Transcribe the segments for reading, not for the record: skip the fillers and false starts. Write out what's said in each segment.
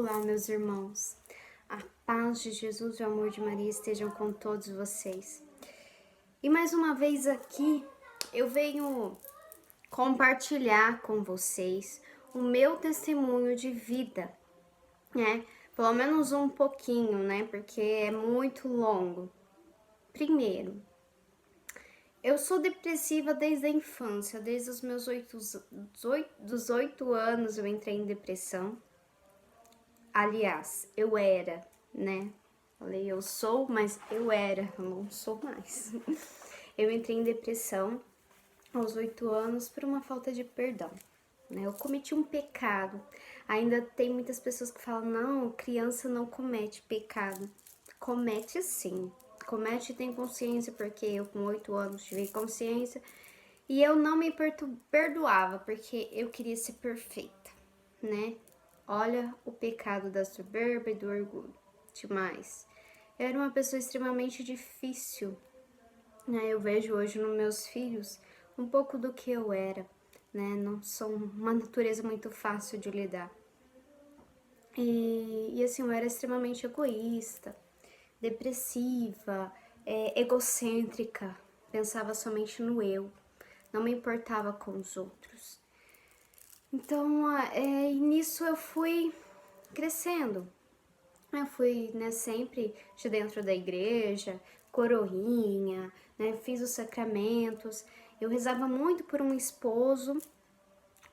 Olá, meus irmãos. A paz de Jesus e o amor de Maria estejam com todos vocês. E mais uma vez aqui eu venho compartilhar com vocês o meu testemunho de vida, né? Pelo menos um pouquinho, né? Porque é muito longo. Primeiro, eu sou depressiva desde a infância, desde os meus 8 anos eu entrei em depressão. Aliás, eu era, né? Falei, eu sou, mas eu era, eu não sou mais. Eu entrei em depressão aos 8 anos por uma falta de perdão, né? Eu cometi um pecado. Ainda tem muitas pessoas que falam, não, criança não comete pecado. Comete sim. Comete e tem consciência, porque eu com 8 anos tive consciência e eu não me perdoava, porque eu queria ser perfeita, né? Olha o pecado da soberba e do orgulho. Demais. Eu era uma pessoa extremamente difícil, né? Eu vejo hoje nos meus filhos um pouco do que eu era, né? Não sou uma natureza muito fácil de lidar. E assim, eu era extremamente egoísta, depressiva, egocêntrica, pensava somente no eu, não me importava com os outros. Então, nisso eu fui crescendo. Eu fui, né, sempre de dentro da igreja, coroinha, né, fiz os sacramentos. Eu rezava muito por um esposo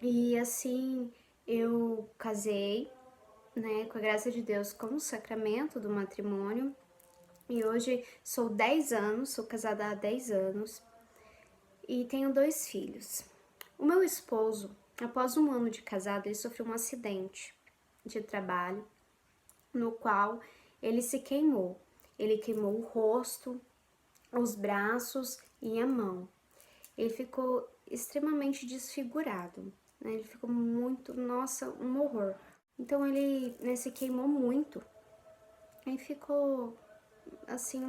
e assim eu casei, né, com a graça de Deus, com o sacramento do matrimônio. E hoje sou 10 anos, sou casada há 10 anos e tenho 2 filhos. O meu esposo, após um ano de casado, ele sofreu um acidente de trabalho, no qual ele se queimou. Ele queimou o rosto, os braços e a mão. Ele ficou extremamente desfigurado, né? Ele ficou muito, nossa, um horror. Então ele, né, se queimou muito. Aí ficou assim,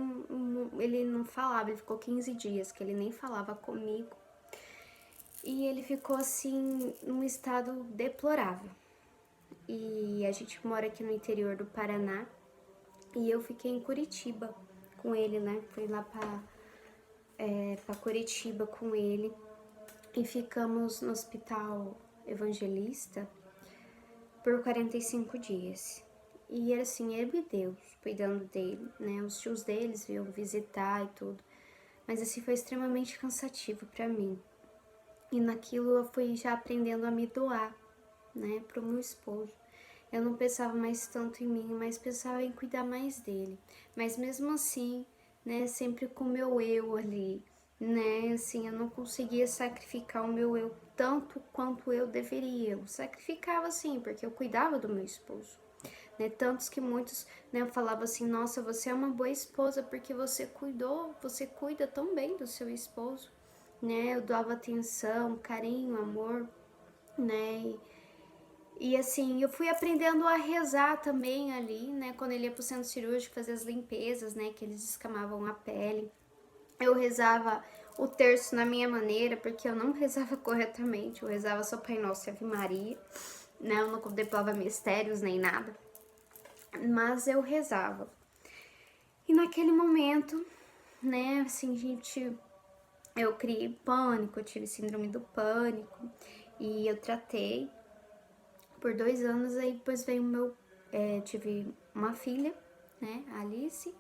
ele não falava, ele ficou 15 dias que ele nem falava comigo. E ele ficou assim, num estado deplorável. E a gente mora aqui no interior do Paraná. E eu fiquei em Curitiba com ele, né? Fui lá pra Curitiba com ele. E ficamos no Hospital Evangelista por 45 dias. E era assim, ele e Deus cuidando dele, né? Os tios deles vinham visitar e tudo. Mas assim, foi extremamente cansativo pra mim. E naquilo eu fui já aprendendo a me doar, né? Pro meu esposo. Eu não pensava mais tanto em mim, mas pensava em cuidar mais dele. Mas mesmo assim, né, sempre com o meu eu ali, né, assim, eu não conseguia sacrificar o meu eu tanto quanto eu deveria. Eu sacrificava sim, porque eu cuidava do meu esposo. Né, tantos que muitos, né, falavam assim, nossa, você é uma boa esposa porque você cuida tão bem do seu esposo, né, eu dava atenção, carinho, amor, né, e assim, eu fui aprendendo a rezar também ali, né? Quando ele ia pro centro cirúrgico fazer as limpezas, né? Que eles descamavam a pele. Eu rezava o terço na minha maneira, porque eu não rezava corretamente. Eu rezava só Pai Nosso e Ave Maria, né? Eu não contemplava mistérios nem nada. Mas eu rezava. E naquele momento, né? Assim, eu criei pânico, eu tive síndrome do pânico. E eu tratei por 2 anos, aí depois veio tive uma filha, né, a Alice,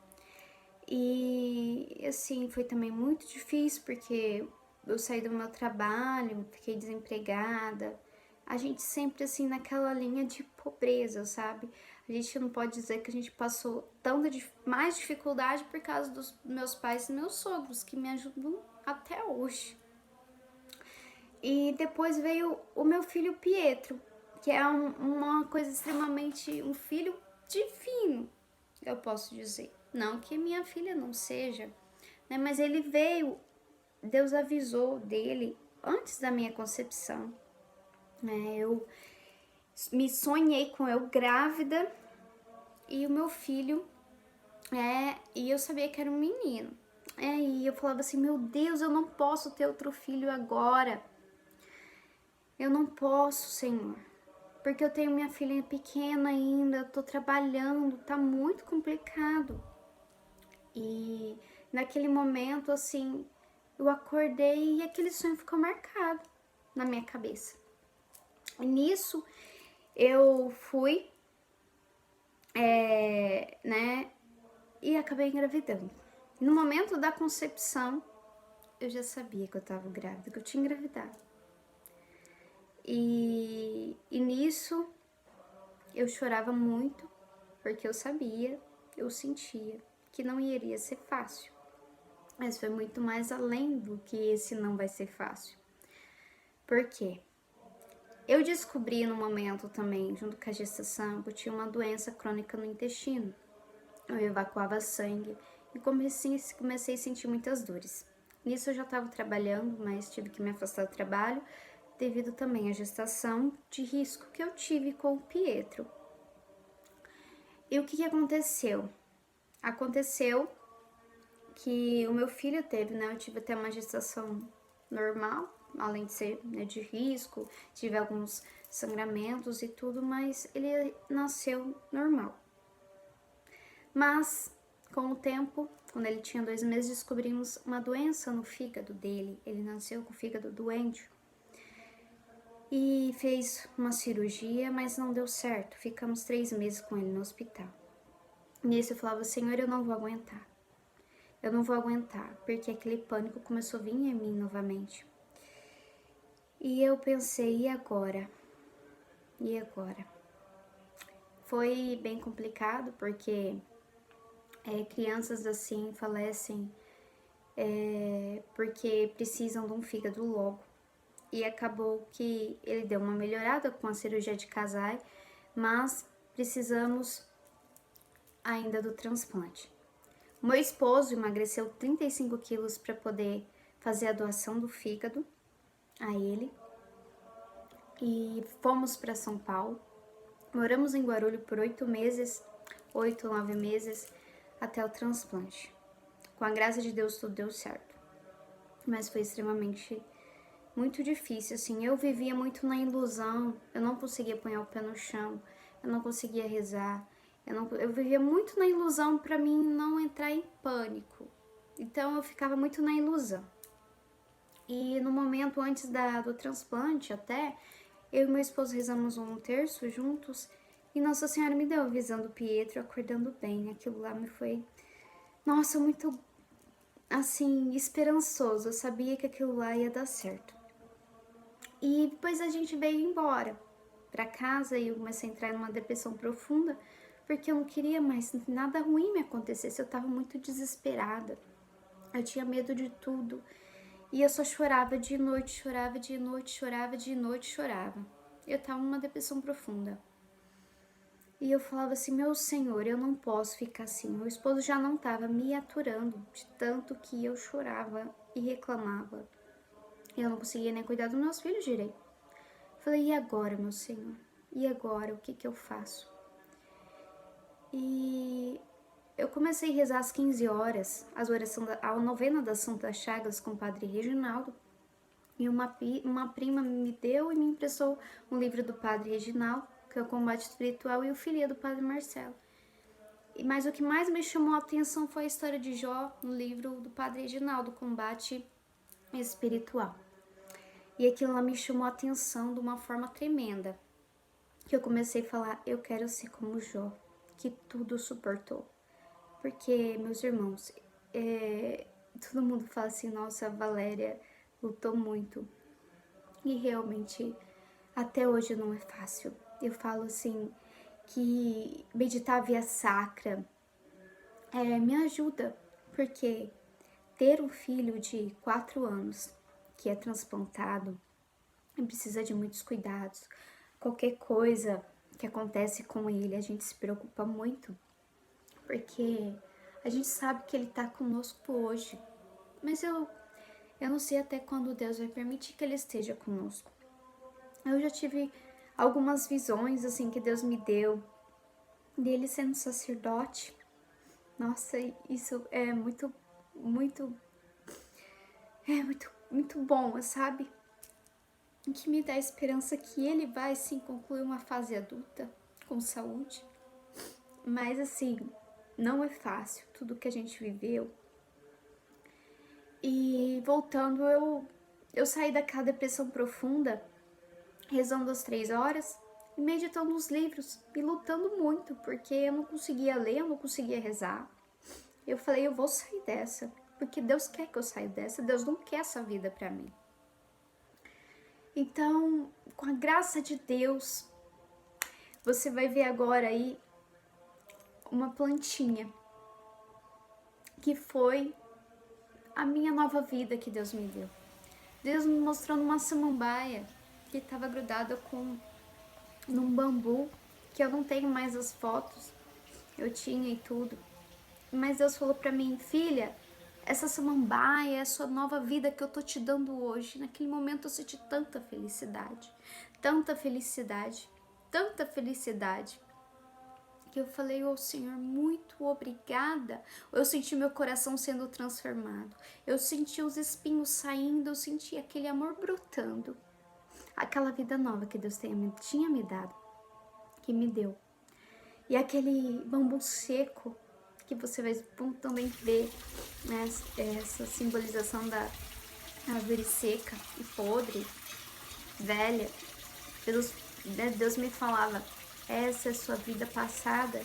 e assim, foi também muito difícil, porque eu saí do meu trabalho, fiquei desempregada, a gente sempre assim naquela linha de pobreza, sabe? A gente não pode dizer que a gente passou mais dificuldade por causa dos meus pais e meus sogros, que me ajudam até hoje. E depois veio o meu filho Pietro, que é uma coisa extremamente, um filho divino, eu posso dizer. Não que minha filha não seja, né? Mas ele veio, Deus avisou dele antes da minha concepção, né? Eu me sonhei com eu grávida e o meu filho, e eu sabia que era um menino. E eu falava assim, meu Deus, eu não posso ter outro filho agora. Eu não posso, Senhor, porque eu tenho minha filha pequena ainda, eu tô trabalhando, tá muito complicado. E naquele momento, assim, eu acordei e aquele sonho ficou marcado na minha cabeça. E nisso, eu fui, né, e acabei engravidando. No momento da concepção, eu já sabia que eu tava grávida, que eu tinha engravidado. E nisso, eu chorava muito, porque eu sabia, eu sentia que não iria ser fácil. Mas foi muito mais além do que esse não vai ser fácil. Por quê? Eu descobri no momento também, junto com a gestação, que eu tinha uma doença crônica no intestino. Eu evacuava sangue e comecei a sentir muitas dores. Nisso eu já estava trabalhando, mas tive que me afastar do trabalho devido também à gestação de risco que eu tive com o Pietro. E o que aconteceu? Aconteceu que o meu filho teve, né? Eu tive até uma gestação normal, além de ser, né, de risco, tive alguns sangramentos e tudo, mas ele nasceu normal. Mas, com o tempo, quando ele tinha 2 meses, descobrimos uma doença no fígado dele. Ele nasceu com o fígado doente e fez uma cirurgia, mas não deu certo. Ficamos 3 meses com ele no hospital. Nisso eu falava, Senhor, eu não vou aguentar. Eu não vou aguentar, porque aquele pânico começou a vir em mim novamente. E eu pensei, e agora? E agora? Foi bem complicado, porque crianças assim falecem porque precisam de um fígado logo. E acabou que ele deu uma melhorada com a cirurgia de Kasai, mas precisamos ainda do transplante. O meu esposo emagreceu 35 quilos para poder fazer a doação do fígado a ele. E fomos para São Paulo. Moramos em Guarulhos por 8 meses, 8, 9 meses, até o transplante. Com a graça de Deus, tudo deu certo. Mas foi extremamente muito difícil, assim. Eu vivia muito na ilusão, eu não conseguia pôr o pé no chão, eu não conseguia rezar. Eu vivia muito na ilusão para mim não entrar em pânico. Então eu ficava muito na ilusão. E no momento antes do transplante até, eu e meu esposo rezamos um terço juntos e Nossa Senhora me deu a visão do Pietro acordando bem. Aquilo lá me foi, nossa, muito, assim, esperançoso. Eu sabia que aquilo lá ia dar certo. E depois a gente veio embora para casa e eu comecei a entrar numa depressão profunda porque eu não queria mais nada ruim me acontecesse. Eu tava muito desesperada. Eu tinha medo de tudo. E eu só chorava de noite, chorava de noite, chorava de noite, chorava. Eu tava numa depressão profunda. E eu falava assim, meu Senhor, eu não posso ficar assim. Meu esposo já não tava me aturando de tanto que eu chorava e reclamava. Eu não conseguia nem cuidar dos meus filhos direito. Falei, e agora, meu Senhor? E agora, o que eu faço? E eu comecei a rezar às 15 horas, a novena das Santas Chagas com o Padre Reginaldo. E uma prima me deu e me emprestou um livro do Padre Reginaldo, que é o Combate Espiritual, e o Filia do Padre Marcelo. Mas o que mais me chamou a atenção foi a história de Jó no livro do Padre Reginaldo, Combate Espiritual. E aquilo lá me chamou a atenção de uma forma tremenda, que eu comecei a falar, eu quero ser como Jó, que tudo suportou. Porque, meus irmãos, todo mundo fala assim, nossa, a Valéria lutou muito. E realmente, até hoje não é fácil. Eu falo assim, que meditar via sacra me ajuda, porque ter um filho de 4 anos que é transplantado precisa de muitos cuidados. Qualquer coisa que acontece com ele, a gente se preocupa muito, porque a gente sabe que ele tá conosco hoje, mas eu não sei até quando Deus vai permitir que ele esteja conosco. Eu já tive algumas visões assim que Deus me deu dele sendo sacerdote. Nossa, isso é muito, muito, muito bom, sabe? o que me dá esperança que ele vai sim concluir uma fase adulta com saúde. Mas assim, não é fácil tudo que a gente viveu. E voltando, eu saí daquela depressão profunda, rezando às 3 horas e meditando nos livros e lutando muito, porque eu não conseguia ler, eu não conseguia rezar. Eu falei, eu vou sair dessa, porque Deus quer que eu saia dessa, Deus não quer essa vida pra mim. Então, com a graça de Deus, você vai ver agora aí uma plantinha que foi a minha nova vida que Deus me deu. Deus me mostrou numa samambaia que estava grudada num bambu, que eu não tenho mais as fotos, eu tinha e tudo. Mas Deus falou pra mim, filha, essa samambaia é a sua nova vida que eu tô te dando hoje. Naquele momento eu senti tanta felicidade, tanta felicidade, tanta felicidade, que eu falei, ô Senhor, muito obrigada. Eu senti meu coração sendo transformado, eu senti os espinhos saindo, eu senti aquele amor brotando, aquela vida nova que Deus tinha me dado, que me deu. E aquele bambu seco, que você vai também ver, né, essa simbolização da árvore seca e podre, velha. Deus me falava, essa é sua vida passada,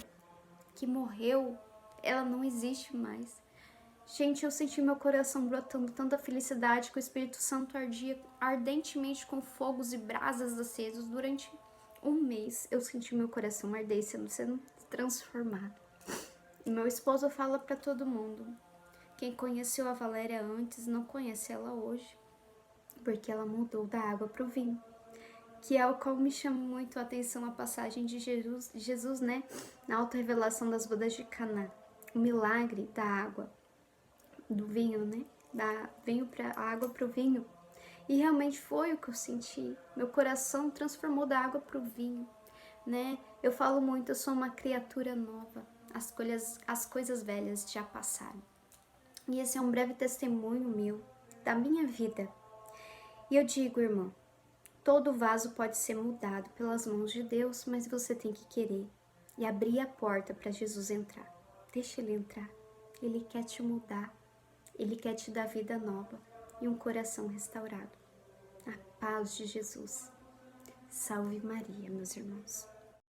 que morreu, ela não existe mais. Gente, eu senti meu coração brotando tanta felicidade que o Espírito Santo ardia ardentemente com fogos e brasas acesos durante um mês. Eu senti meu coração arder sendo transformado. E meu esposo fala para todo mundo, quem conheceu a Valéria antes não conhece ela hoje, porque ela mudou da água para o vinho. Que é o qual me chama muito a atenção a passagem de Jesus, né, na auto-revelação das bodas de Caná. O milagre da água, do vinho, né, a água para o vinho. E realmente foi o que eu senti. Meu coração transformou da água para o vinho, né? Eu falo muito, eu sou uma criatura nova. As coisas velhas já passaram. E esse é um breve testemunho meu, da minha vida. E eu digo, irmão, todo vaso pode ser mudado pelas mãos de Deus, mas você tem que querer e abrir a porta para Jesus entrar. Deixa ele entrar. Ele quer te mudar. Ele quer te dar vida nova e um coração restaurado. A paz de Jesus. Salve Maria, meus irmãos.